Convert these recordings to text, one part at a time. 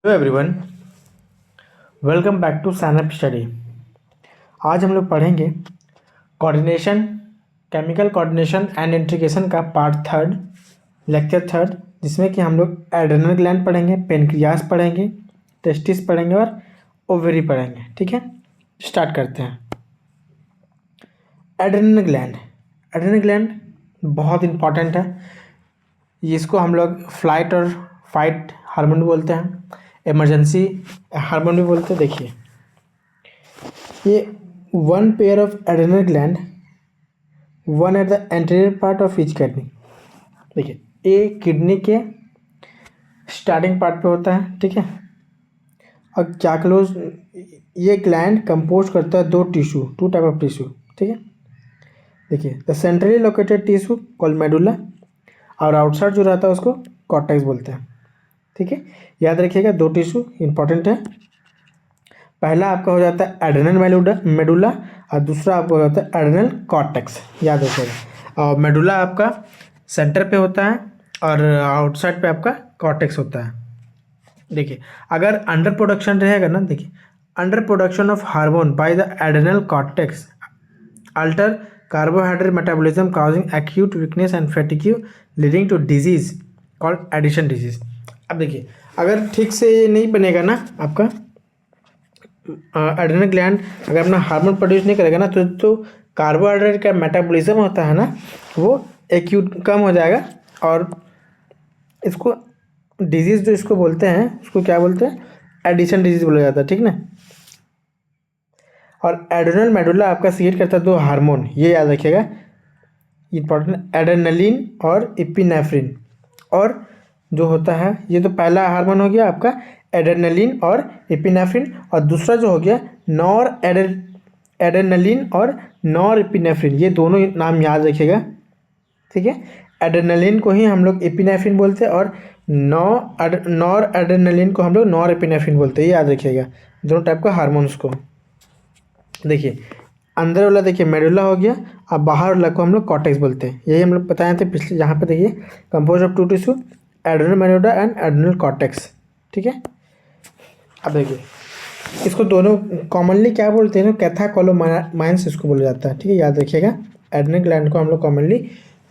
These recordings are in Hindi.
Hello everyone, welcome back to sign up study. आज हम लोग पढ़ेंगे coordination, chemical coordination and integration का पार्ट थर्ड, लेक्चर थर्ड, जिसमें कि हम लोग एड्रेनल ग्लैंड पढ़ेंगे, पेनक्रियास पढ़ेंगे, टेस्टिस पढ़ेंगे और ओवरी पढ़ेंगे। ठीक है, स्टार्ट करते हैं। एड्रेनल ग्लैंड, एड्रेनल ग्लैंड बहुत इंपॉर्टेंट है। इसको हम लोग फ्लाइट और फाइट हार्मोन बोलते हैं, इमरजेंसी हार्मोन भी बोलते हैं। देखिए, ये one pair of adrenal gland, one at the anterior part of each kidney. देखिए, ये किडनी के स्टार्टिंग पार्ट पे होता है। ठीक है, और क्या क्लोज, ये ग्लैंड कंपोज करता है दो tissue, two type of tissue. ठीक है, देखिए, the centrally located tissue called medulla, और आउटसाइड जो रहता है उसको कॉर्टेक्स बोलते हैं। ठीक है, याद रखिएगा, दो टिश्यू इंपॉर्टेंट है। पहला आपका हो जाता है एड्रेनल मेडुला और दूसरा आपका हो जाता है एड्रेनल कॉर्टेक्स। याद रखिएगा, और मेडुला आपका सेंटर पे होता है और आउटसाइड पे आपका कॉर्टेक्स होता है। देखिए, अगर अंडर प्रोडक्शन रहेगा ना, देखिए, under production of hormone by the adrenal cortex alter carbohydrate metabolism causing acute weakness and fatigue leading to disease called Addison disease. अब देखिए, अगर ठीक से ये नहीं बनेगा ना आपका एड्रेनल ग्लैंड, अगर अपना हार्मोन प्रोड्यूस नहीं करेगा ना, तो कार्बोहाइड्रेट का मेटाबॉलिज्म होता है ना, वो एक्यूट कम हो जाएगा और इसको डिजीज़ जो इसको बोलते हैं, उसको क्या बोलते हैं, एडिशन डिजीज बोला जाता है। ठीक ना, और एड्रेनल मेडुला आपका सीक्रेट करता है दो हार्मोन, ये याद रखिएगा, इंपॉर्टेंट, एड्रेनलिन और इपिनेफ्रिन। और जो होता है, ये तो पहला हार्मोन हो गया आपका एड्रेनलिन और इपिनेफ्रिन, और दूसरा जो हो गया नॉर एड्रेनलिन और नॉर इपिनेफ्रिन। ये दोनों नाम याद रखिएगा। ठीक है, एड्रेनलिन को ही हम लोग इपिनेफ्रिन बोलते हैं और नॉर एड्रेनलिन को हम लोग नॉर इपिनेफ्रिन बोलते हैं। ये याद रखिएगा, दोनों टाइप का हार्मोन्स को। देखिए, अंदर वाला देखिए मेडुला हो गया, और बाहर वाला को हम लोग कॉर्टेक्स बोलते हैं। यही हम लोग बताए थे पिछले, यहाँ पे देखिए, compose of two tissue, adrenal medulla and adrenal cortex. ठीक है, अब देखिए, इसको दोनों कॉमनली क्या बोलते हैं ना, कैथाकोलोमाइंस इसको बोला जाता है। ठीक है, याद रखिएगा, एड्रेनल ग्लैंड को हम लोग कॉमनली,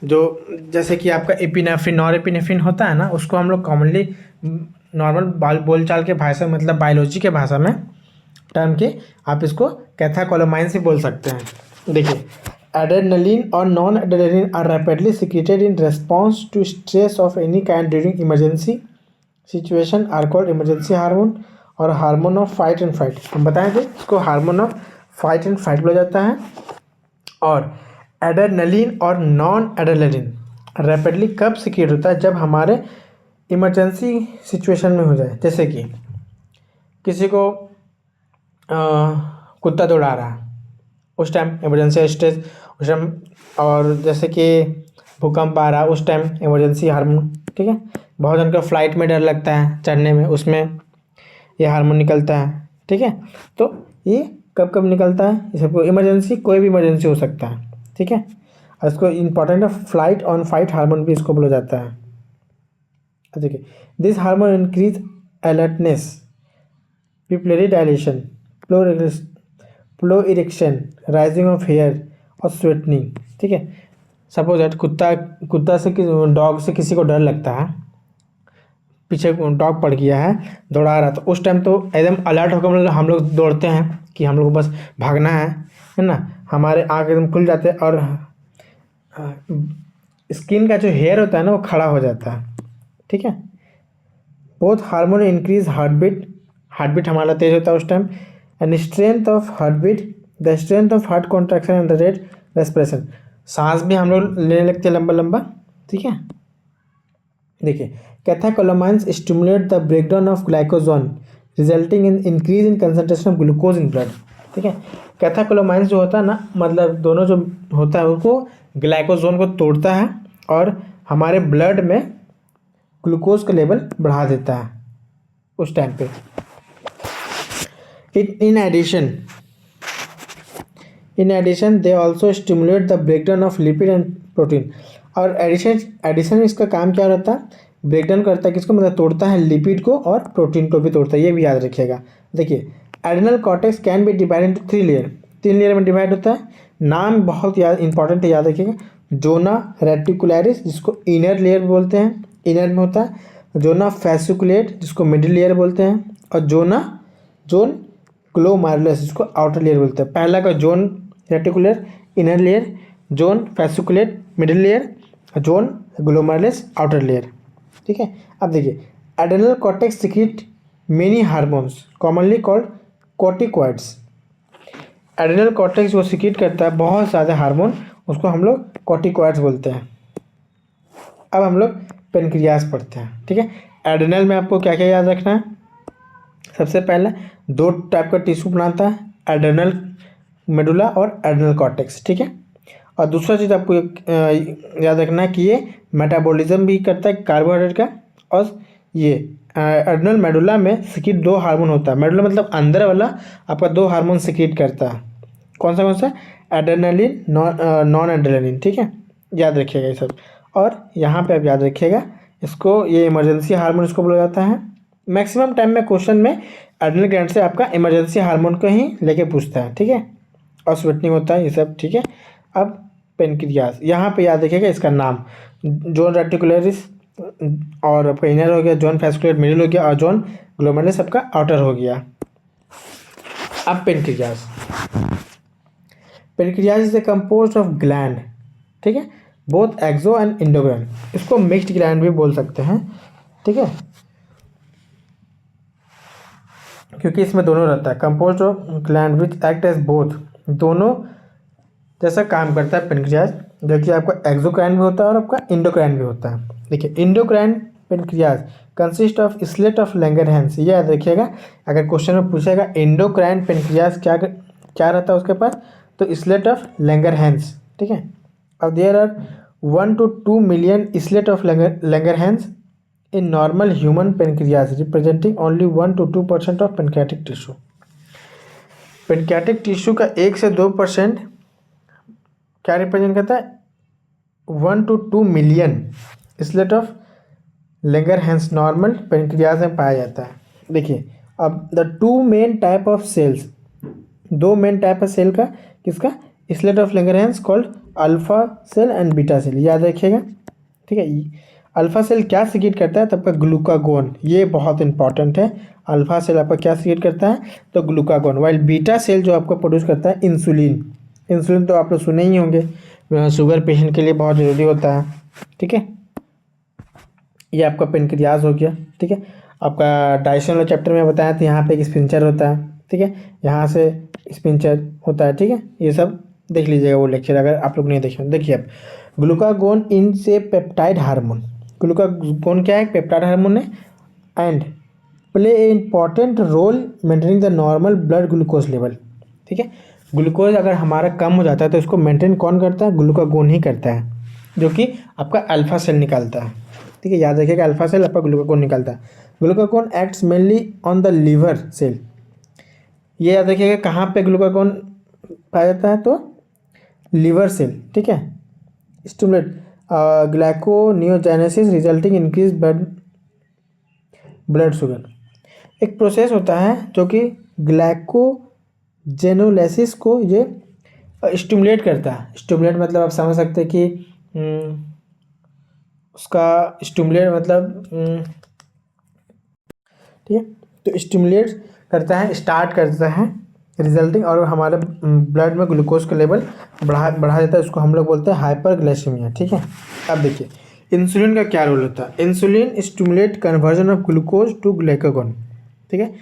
जो जैसे कि आपका एपिनेफ्रिन, नॉर एपिनेफ्रिन होता है ना, उसको हम लोग कॉमनली नॉर्मल बोलचाल के भाषा, मतलब बायोलॉजी के भाषा में टर्म के, आप इसको कैथाकोलोमाइंस ही बोल सकते हैं। देखिए, एड्रेनलिन और non adrenaline are rapidly secreted in response to stress of any kind during emergency situation are called emergency hormone और hormone of fight and fight. हम बताए थे, इसको hormone of fight and fight बोला जाता है। और एड्रेनलिन और नॉन एड्रेनलिन रैपिडली कब सिक्रेट होता है, जब हमारे इमरजेंसी सिचुएशन में हो जाए, जैसे कि किसी को कुत्ता दौड़ा रहा है, उस टाइम इमरजेंसी स्टेज, उस टाइम, और जैसे कि भूकंप आ रहा है, उस टाइम इमरजेंसी हार्मोन। ठीक है, बहुत जन का फ्लाइट में डर लगता है चढ़ने में, उसमें ये हार्मोन निकलता है। ठीक है, तो ये कब कब निकलता है, ये सबको इमरजेंसी, कोई भी इमरजेंसी हो सकता है। ठीक है, और इसको इंपॉर्टेंट है, फ्लाइट ऑन फाइट हार्मोन भी इसको बोला जाता है। देखिए, this hormone increase alertness, pupillary dilation, flow erection, rising of hair और स्वेटनिंग। ठीक है, सपोज दैट कुत्ता से, डॉग से किसी को डर लगता है, पीछे डॉग पड़ गया है, दौड़ा रहा, तो उस टाइम तो एकदम अलर्ट होकर मतलब हम लोग दौड़ते हैं कि हम लोग को बस भागना है ना। हमारे आँख एकदम खुल जाते हैं और स्किन का जो हेयर होता है ना, वो खड़ा हो जाता है। ठीक है, both hormone increase heart beat हमारा तेज होता है उस time, and strength of heart beat, the strength of heart contraction and the rate respiration, सांस भी हम लोग लेने लगते हैं लंबा लंबा। ठीक है, देखिए, catecholamines stimulate the breakdown of glycogen resulting in increase in concentration of glucose in blood. ठीक है, कैथाकोलोमाइंस जो होता है ना, मतलब दोनों जो होता है, उसको ग्लाइकोजन को तोड़ता है और हमारे ब्लड में ग्लूकोज का लेवल बढ़ा देता है उस टाइम पे। In addition, they also stimulate the breakdown of lipid and protein। और एडिशन इसका काम क्या रहता है, ब्रेक डाउन करता है किसको, मतलब तोड़ता है लिपिड को और प्रोटीन को भी तोड़ता है, ये भी याद रखिएगा। देखिए adrenal cortex can be divide into 3 layer, 3 layer में डिवाइड होता है। नाम बहुत याद इंपॉर्टेंट है, याद रखिएगा। जोना रेटिकुलरिस जिसको इनर लेयर बोलते हैं, इनर में होता है। जोना फैसिकुलेट जिसको मिडिल लेयर बोलते हैं, और जोन ग्लोमेरुलस जिसको आउटर लेयर बोलते हैं। पहला का zone reticular inner layer, zone fasciculate middle layer, zone glomerulus outer layer, ठीक है। अब देखिए adrenal cortex secrete many hormones commonly called corticoids. Adrenal cortex जो सिक्रीट करता है बहुत ज़्यादा हार्मोन, उसको हम लोग कॉर्टिकॉइड्स बोलते हैं। अब हम लोग पेनक्रियास पढ़ते हैं, ठीक है। एड्रेनल में आपको क्या क्या याद रखना है, सबसे पहले 2 टाइप का टिश्यू बनाता है, एड्रेनल मेडुला और एड्रेनल कॉर्टेक्स, ठीक है। और दूसरा चीज़ आपको याद रखना है कि ये मेटाबॉलिज्म भी करता है कार्बोहाइड्रेट का। और ये एड्रेनल मेडुला में सिक्रीट 2 हार्मोन होता है। मेडुला मतलब अंदर वाला आपका 2 हार्मोन सिक्रीट करता है। कौन सा, एड्रेनलिन, नॉन एड्रेनलिन, ठीक है। याद रखिएगा ये सब। और यहाँ पे आप याद रखिएगा इसको, ये इमरजेंसी हार्मोन इसको बोला जाता है। मैक्सिमम टाइम में क्वेश्चन में एड्रेनल ग्लैंड से आपका इमरजेंसी हार्मोन को ही लेके पूछता है, ठीक है। और स्वेटनिंग होता है, ये सब, ठीक है। अब पेनक्रियास, यहाँ पे याद रखिएगा इसका नाम, जोन रेटिकुलरिस और आपका इनर हो गया, जोन फैसिकुलेट मिडिल हो गया, और जोन ग्लोमेरुलस आपका आउटर हो गया। अब pancreas is the composed of gland, ठीक है, बोथ एक्सो एंड इंडोग्राइन। इसको मिक्स्ड ग्लैंड भी बोल सकते हैं, ठीक है, क्योंकि इसमें दोनों रहता है। Composed of gland which act as both, दोनों जैसा काम करता है पेनक्रियास। देखिए आपका एक्सोक्राइन भी होता है और आपका इंडोक्राइन भी होता है। देखिए endocrine pancreas consist of slate of Langerhans, ये याद रखिएगा। अगर क्वेश्चन में पूछेगा इंडोक्राइन पेनक्रियास क्या रहता है उसके पास, तो स्लेट ऑफ लैंगरहैंस, ठीक है। अब there are 1 to 2 million islet of Langerhans in normal human pancreas, representing only 1 to 2% of pancreatic tissue. Pancreatic tissue का 1 से 2% क्या रिप्रेजेंट करता है, 1 to 2 million islet of Langerhans normal pancreas में पाया जाता है। देखिए अब the 2 main type of cells, 2 main type of cell का, किसका, islet of Langerhans called alpha cell and beta cell, याद रखिएगा, ठीक है। अल्फा सेल क्या सिक्रीट करता है, तब का ग्लूकागोन, ये बहुत इंपॉर्टेंट है। अल्फा सेल आपका क्या सिक्रीट करता है, तो ग्लूकागोन। वाइल बीटा सेल जो आपको प्रोड्यूस करता है इंसुलिन। इंसुलिन तो आप लोग सुने ही होंगे, शुगर पेशेंट के लिए बहुत ज़रूरी होता है, ठीक है। ये आपका पेनक्रियास हो गया, ठीक है। आपका डाइजेशन वाला चैप्टर में बताया था, यहाँ पे एक स्पिंचर होता है, ठीक है, यहाँ से स्पिंचर होता है, ठीक है। ये सब देख लीजिएगा वो लेक्चर अगर आप लोग नहीं देखे। देखिए अब ग्लूकागोन इन से पेप्टाइड हार्मोन, ग्लूकागोन क्या है, पेप्टाइड हार्मोन है, and play a important role maintaining the normal blood glucose level, ठीक है। ग्लूकोज अगर हमारा कम हो जाता है तो इसको मेंटेन कौन करता है, ग्लूकागोन ही करता है, जो कि आपका अल्फा सेल निकालता है, ठीक है। याद रखिएगा अल्फा सेल आपका ग्लूकागोन निकालता है। Glucagon acts mainly on the liver cell, ये याद रखिएगा कहाँ पे ग्लूकागोन पाया जाता है, तो लीवर सेल, ठीक है। Stimulate gluconeogenesis resulting increase blood sugar, एक प्रोसेस होता है जो कि ग्लाइकोजेनोलाइसिस को ये स्टिमुलेट करता है। स्टिमुलेट मतलब आप समझ सकते हैं कि उसका स्टिमुलेट मतलब ठीक है, तो स्टिमुलेट करता है, स्टार्ट करता है, रिजल्टिंग, और हमारे ब्लड में ग्लूकोज का लेवल बढ़ा देता है, उसको हम लोग बोलते हैं हाइपरग्लाइसेमिया, ठीक है। अब देखिए इंसुलिन का क्या रोल होता है, insulin stimulate conversion of glucose to glycogen, ठीक है।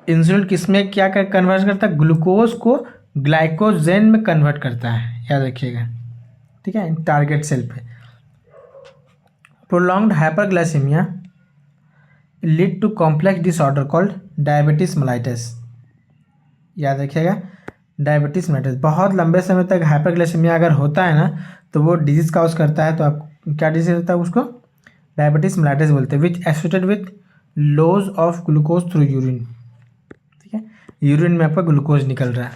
इंसुलिन किसमें क्या कन्वर्ट करता है, ग्लूकोज को ग्लाइकोजेन में कन्वर्ट करता है, याद रखिएगा, ठीक है, टारगेट सेल पे। Prolonged hyperglycaemia lead to complex disorder called diabetes mellitus, याद रखिएगा, डायबिटीज मेलाइटस। बहुत लंबे समय तक हाइपरग्लाइसेमिया अगर होता है ना, तो वो डिजीज काउज करता है, तो आप क्या डिजीज होता है, उसको डायबिटीज मेलाइटस बोलते हैं, which associated with loss of glucose through urine, ठीक है। यूरिन में आपका ग्लूकोज निकल रहा है।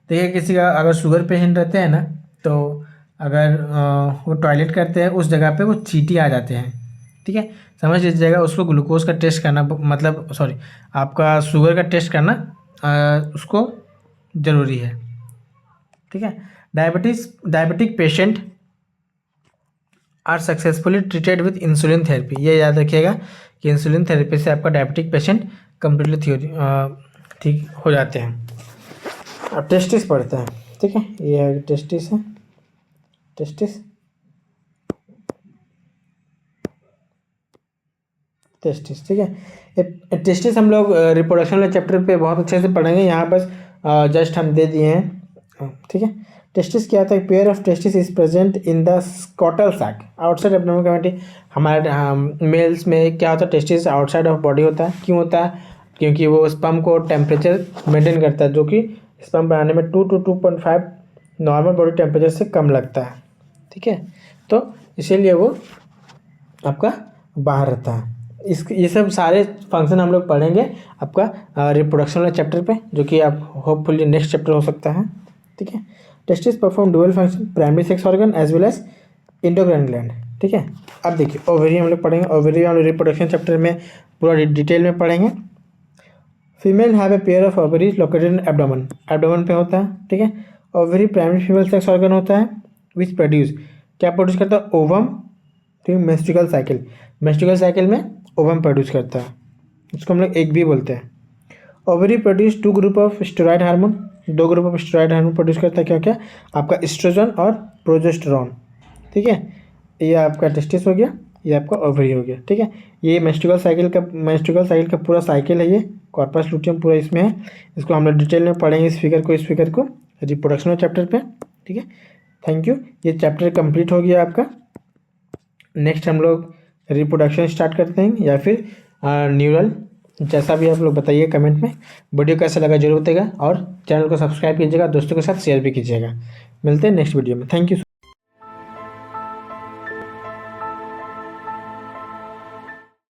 देखिए किसी का अगर शुगर पेशेंट रहते हैं ना, तो अगर वो टॉयलेट करते हैं उस जगह पे वो चींटी आ जाते हैं, ठीक है, समझ लीजिएगा। उसको ग्लूकोज का टेस्ट करना मतलब सॉरी आपका शुगर का टेस्ट करना उसको ज़रूरी है। ठीक है, diabetic patient are successfully treated with insulin therapy. ये याद रखिएगा कि इंसुलिन थेरेपी से आपका डायबिटिक पेशेंट कम्प्लीटली ठीक हो जाते हैं। अब टेस्टिस पढ़ते हैं। ठीक है, ये है टेस्टिस है, टेस्टिस ठीक है। टेस्टिस हम लोग रिप्रोडक्शन वाले चैप्टर पे बहुत अच्छे से पढ़ेंगे, यहाँ बस जस्ट हम दे दिए हैं। ठीक है, टेस्टिस क्या होता है? Pair of testis is present in the scrotal sac outside abdomen cavity. हमारे मेल्स में क्या होता है? टेस्टिस आउटसाइड ऑफ बॉडी होता है। क्यों होता है? क्योंकि वो स्पर्म को टेम्परेचर मेंटेन करता है, जो कि स्पर्म बनाने में 2 to 2.5 नॉर्मल बॉडी टेम्परेचर से कम लगता है। ठीक है, तो इसीलिए वो आपका बाहर रहता है। ये सब सारे फंक्शन हम लोग पढ़ेंगे आपका रिप्रोडक्शन वाले चैप्टर पे, जो कि आप होपफुली नेक्स्ट चैप्टर हो सकता है। ठीक है, testis perform dual function, primary sex organ as well as endocrine gland. ठीक है, अब देखिए ओवरी हम लोग पढ़ेंगे। ओवरी हम लोग रिप्रोडक्शन चैप्टर में पूरा डिटेल में पढ़ेंगे। Female have a pair of ovaries located in abdomen, abdomen पे होता है। ठीक है, ovary primary female sex organ होता है विच प्रोड्यूस, क्या प्रोड्यूस करता है? ओवम। ठीक है, मेंस्ट्रुअल साइकिल, मेंस्ट्रुअल साइकिल में ओवम प्रोड्यूस करता है, उसको हम लोग एग भी बोलते हैं। Ovary produce 2 group of steroid hormone, 2 group of steroid hormone produce करता है। क्या क्या? आपका एस्ट्रोजन और प्रोजेस्टेरॉन। ठीक है, ये आपका टेस्टिस हो गया, ये आपका ओवरी हो गया। ठीक है, ये मेंस्ट्रुअल साइकिल का पूरा साइकिल है, ये कॉर्पस लुटियम पूरा इसमें है। इसको हम लोग डिटेल में पढ़ेंगे, इस फिगर को रिप्रोडक्शन चैप्टर पे। ठीक है, थैंक यू। ये चैप्टर कंप्लीट हो गया आपका। नेक्स्ट हम लोग रिप्रोडक्शन स्टार्ट करते हैं या फिर न्यूरल, जैसा भी आप लोग बताइए कमेंट में। वीडियो कैसा लगा जरूर बताइएगा और चैनल को सब्सक्राइब कीजिएगा, दोस्तों के साथ शेयर भी कीजिएगा। मिलते हैं नेक्स्ट वीडियो में। Thank you.